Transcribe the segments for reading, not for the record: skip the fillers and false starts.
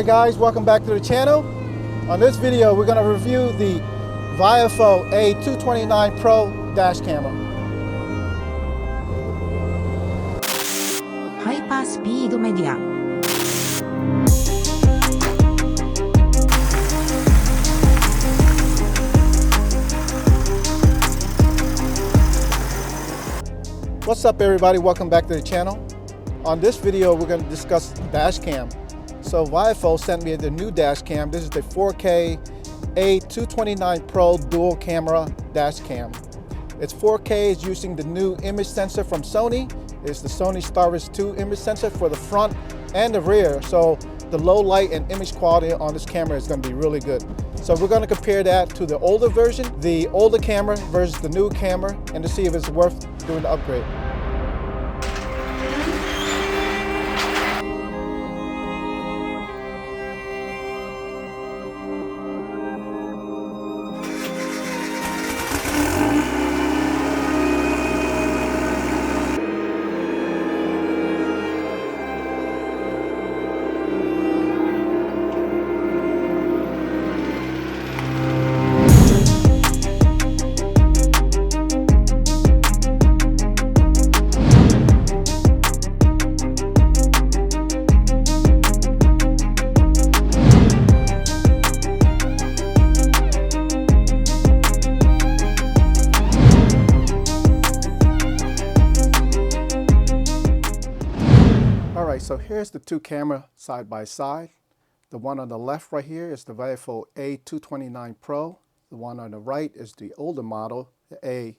Alright guys, welcome back to the channel. On this video, we're going to review the Viofo A229 Pro dash camera. Hyper Speed Media. What's up everybody, welcome back to the channel. On this video, we're going to discuss dash cam. So Viofo sent me the new dash cam. This is the 4K A229 Pro dual camera dash cam. It's 4K, it's using the new image sensor from Sony. It's the Sony Starvis 2 image sensor for the front and the rear. So the low light and image quality on this camera is going to be really good. So we're going to compare that to the older version, the older camera versus the new camera, and to see if it's worth doing the upgrade. So here's the two cameras side by side. The one on the left right here is the Viofo A229 Pro. The one on the right is the older model, the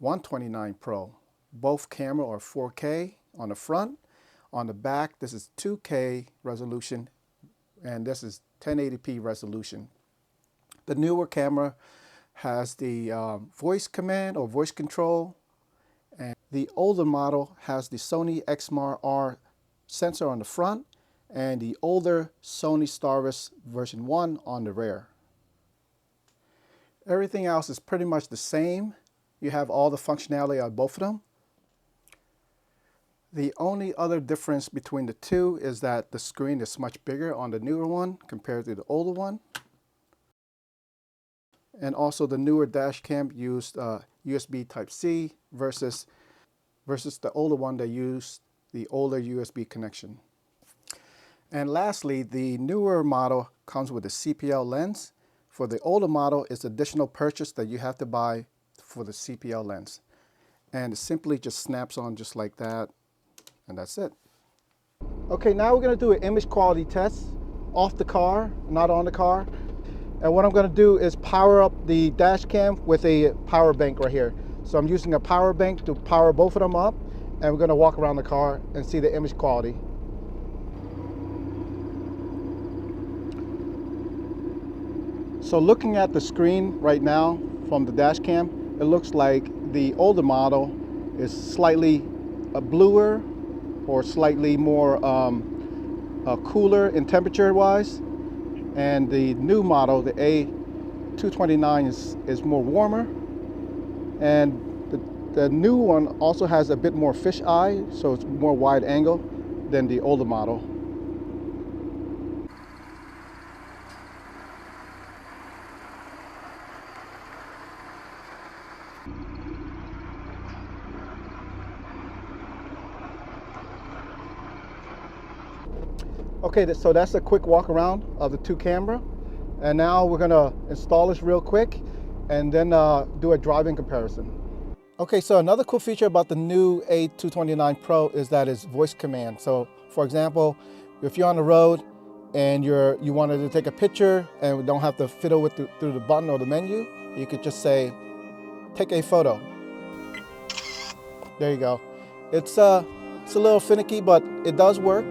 A129 Pro. Both cameras are 4K on the front. On the back, this is 2K resolution, and this is 1080p resolution. The newer camera has the voice command or voice control, and the older model has the Sony XMR sensor on the front and the older Sony Starvis version 1 on the rear. Everything else is pretty much the same. You have all the functionality on both of them. The only other difference between the two is that the screen is much bigger on the newer one compared to the older one. And also the newer dash cam used USB Type-C versus the older one that used the older USB connection. And lastly, the newer model comes with a CPL lens. For the older model, it's additional purchase that you have to buy for the CPL lens. And it simply just snaps on just like that, and that's it. Okay, now we're gonna do an image quality test off the car, not on the car. And what I'm gonna do is power up the dash cam with a power bank right here. So I'm using a power bank to power both of them up, and we're going to walk around the car and see the image quality. So looking at the screen right now from the dash cam, it looks like the older model is slightly bluer or slightly more cooler in temperature wise, and the new model, the A229, is more warmer, and the new one also has a bit more fish eye, so it's more wide angle than the older model. Okay, so that's a quick walk around of the two camera. And now we're gonna install this real quick and then do a driving comparison. Okay, so another cool feature about the new A229 Pro is that it's voice command. So for example, if you're on the road and you wanted to take a picture and don't have to fiddle with through the button or the menu, you could just say, take a photo. There you go. It's a little finicky, but it does work.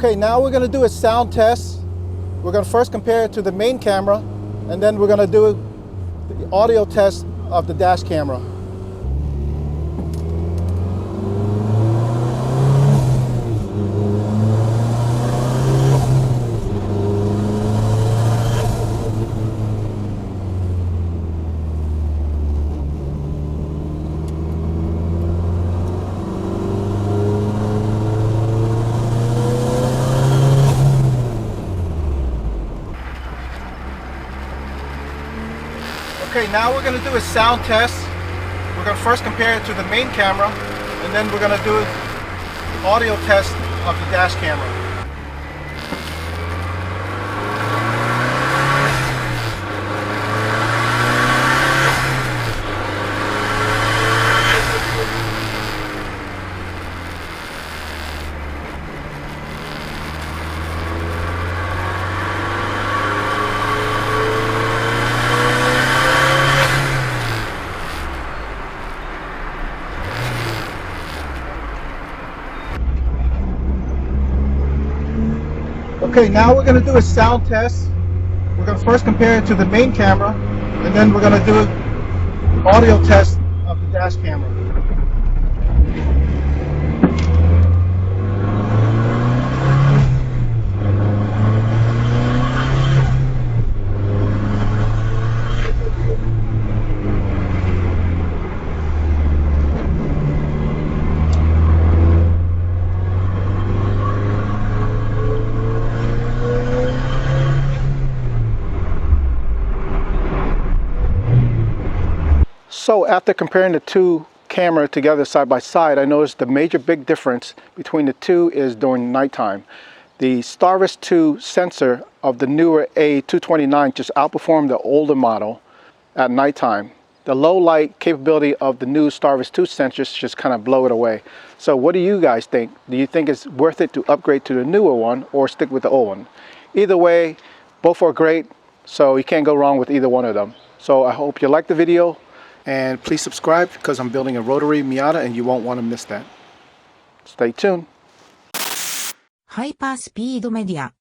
Okay, now we're going to do a sound test. We're going to first compare it to the main camera, and then we're going to do the audio test of the dash camera. Okay, now we're going to do a sound test. We're going to first compare it to the main camera, and then we're going to do the audio test of the dash camera. Okay, now we're going to do a sound test. We're going to first compare it to the main camera, and then we're going to do the audio test of the dash camera. So after comparing the two cameras together side by side, I noticed the major big difference between the two is during nighttime. The Starvis 2 sensor of the newer A229 just outperformed the older model at nighttime. The low light capability of the new Starvis 2 sensors just kind of blow it away. So what do you guys think? Do you think it's worth it to upgrade to the newer one or stick with the old one? Either way, both are great, so you can't go wrong with either one of them. So I hope you liked the video. And please subscribe because I'm building a rotary Miata and you won't want to miss that. Stay tuned. ハイパースピードメディア